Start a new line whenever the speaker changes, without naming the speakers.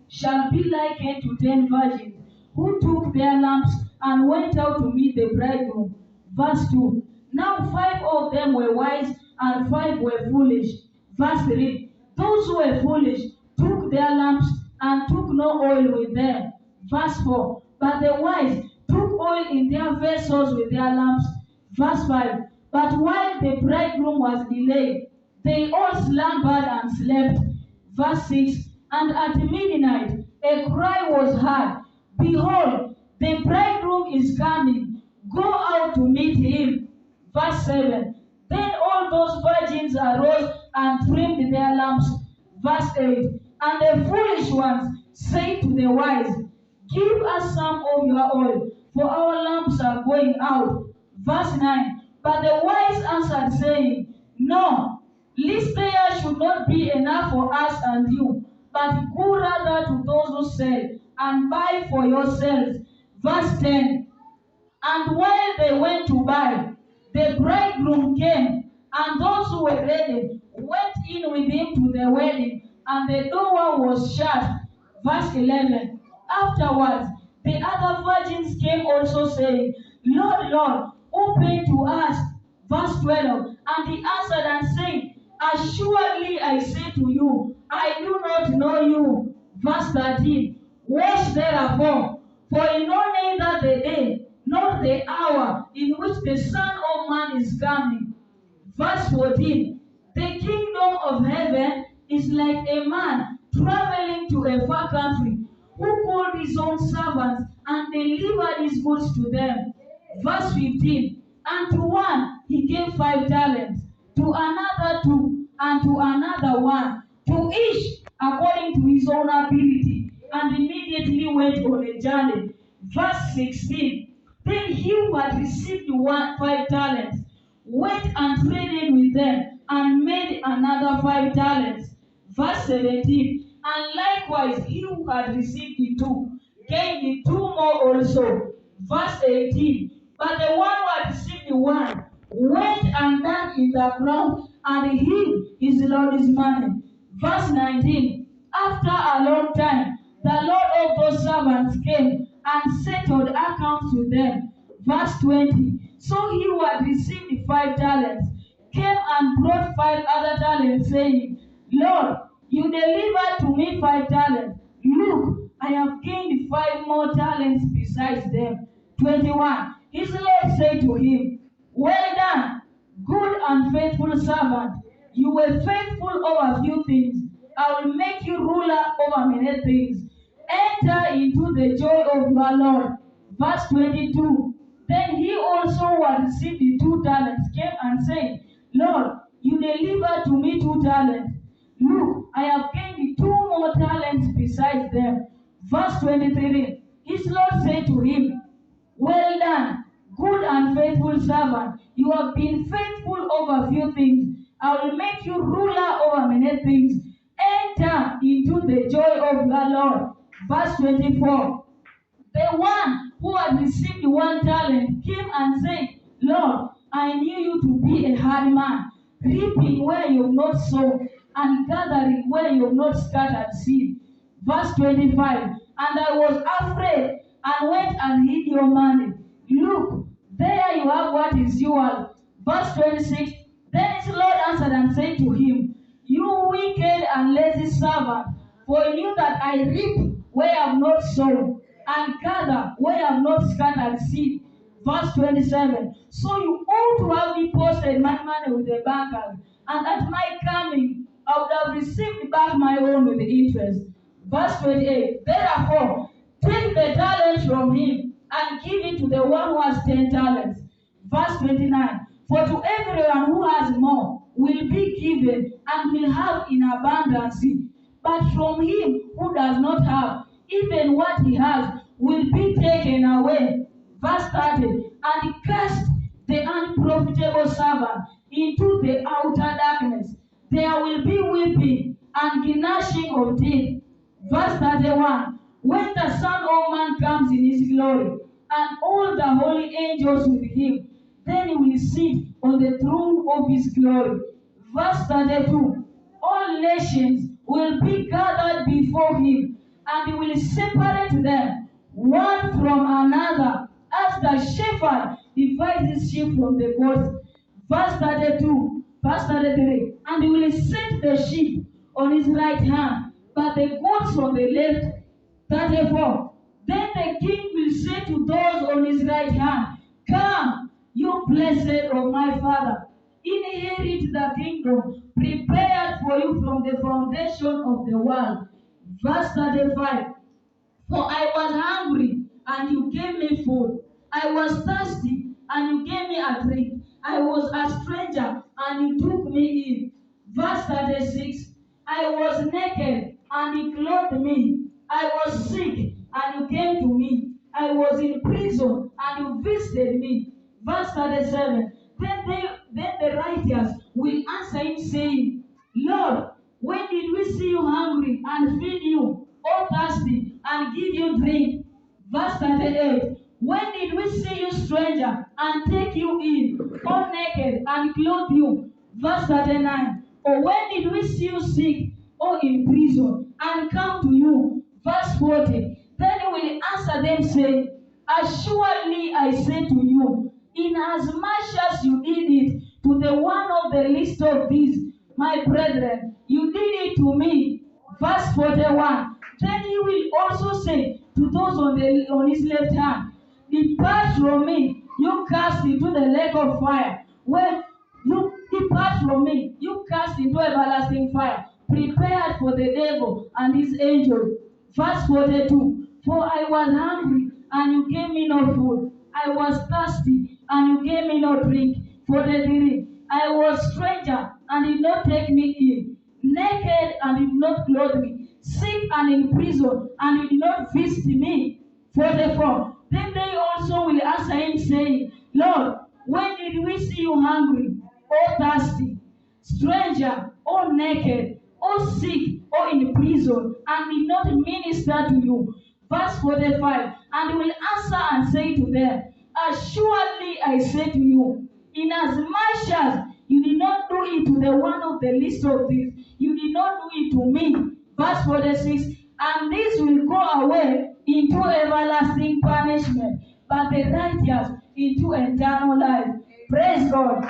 shall be likened to 10 virgins, who took their lamps and went out to meet the bridegroom. Verse 2. Now 5 of them were wise, and 5 were foolish. Verse 3. Those who were foolish took their lamps and took no oil with them. Verse 4. But the wise took oil in their vessels with their lamps. Verse 5. But while the bridegroom was delayed, they all slumbered and slept. Verse 6. And at midnight a cry was heard, Behold, the bridegroom is coming. Go out to meet him. Verse 7. Then all those virgins arose and trimmed their lamps. Verse 8. And the foolish ones said to the wise, Give us some of your oil, for our lamps are going out. Verse 9. But the wise answered, saying, No, lest there should not be enough for us and you, but go rather to those who sell, and buy for yourselves. Verse 10. And while they went to buy, the bridegroom came, and those who were ready went in with him to the wedding, and the door was shut. Verse 11. Afterwards, the other virgins came also, saying, Lord, Lord, open to us. Verse 12. And he answered and said, Assuredly I say to you, I do not know you. Verse 13. Watch therefore, for you know neither the day nor the hour in which the Son of Man is coming. Verse 14. The kingdom of heaven is like a man traveling to a far country, who called his own servants and delivered his goods to them. Verse 15. And to one he gave 5 talents, to another 2, and to another 1, to each according to his own ability, and immediately went on a journey. Verse 16. Then he who had received 5 talents went and traded with them, and made another 5 talents. Verse 17. And likewise he who had received the 2 gained the 2 more also. Verse 18. But the one who had received the 1 went and dug in the ground, and hid his Lord's money. Verse 19. After a long time, the Lord of those servants came and settled accounts with them. Verse 20. So he who had received the 5 talents came and brought 5 other talents, saying, Lord, you delivered to me 5 talents. Look, I have gained 5 more talents besides them. 21. His Lord said to him, Well done, good and faithful servant. You were faithful over few things. I will make you ruler over many things. Enter into the joy of your Lord. Verse 22. Then he also who had received the 2 talents came and said, Lord, you delivered to me 2 talents. Look, I have gained 2 more talents besides them. Verse 23. His Lord said to him, Well done, good and faithful servant. You have been faithful over few things. I will make you ruler over many things. Enter into the joy of your Lord. Verse 24. The one who had received 1 talent came and said, Lord, I knew you to be a hard man, reaping where you have not sown, and gathering where you have not scattered seed. Verse 25. And I was afraid, and went and hid your money. Look, there you have what is yours. Verse 26. Then his Lord answered and said to him, You wicked and lazy servant, for you knew that I reap where I have not sown, and gather where I have not scattered seed. Verse 27. So you ought to have deposited my money with the bankers, and at my coming I would have received back my own with the interest. Verse 28. Therefore, take the talent from him, and give it to the one who has 10 talents. Verse 29. For to everyone who has more will be given, and will have in abundance. But from him who does not have, even what he has will be taken away. Verse 30. And he cast the unprofitable servant into the outer darkness. There will be weeping and gnashing of teeth. Verse 31. When the Son of Man comes in his glory, and all the holy angels with him, then he will sit on the throne of his glory. Verse 32. All nations will be gathered before him, and he will separate them one from another, as the shepherd divides his sheep from the goats. Verse 32, verse 33, and he will set the sheep on his right hand, but the goats on the left. 34, then the king will say to those on his right hand, come, you blessed of my father, inherit the kingdom prepared for you from the foundation of the world. Verse 35, for I was hungry, and you gave me food. I was thirsty, and you gave me a drink. I was a stranger, and you took me in. Verse 36, I was naked, and you clothed me. I was sick, and you came to me. I was in prison, and you visited me. Verse 37, then the righteous will answer him, saying, Lord, when did we see you hungry and feed you, or thirsty and give you drink? Verse 38, when did we see you stranger and take you in, or naked and clothe you? Verse 39, or when did we see you sick or in prison and come to you? Verse 40, then he will answer them, saying, assuredly I say to you, inasmuch as you did it to the one of the least of these, my brethren, you did it to me. Verse 41, then he will also say to those on his left hand, depart from me, you cast into the lake of fire, where you depart from me, you cast into everlasting fire, prepared for the devil and his angels. Verse 42, for I was hungry, and you gave me no food. I was thirsty, and you gave me no drink. 43, I was stranger, and did not take me in, naked, and did not clothe me, sick and in prison, and you did not visit me. 44, then they also will answer him, saying, Lord, when did we see you hungry, or thirsty, stranger, or naked, or sick, or in prison, and did not minister to you? Verse 45, and he will answer and say to them, assuredly I say to you, inasmuch as you did not do it to the one of the least of these, you did not do it to me. Verse 46, and this will go away into everlasting punishment, but the righteous into eternal life. Praise God.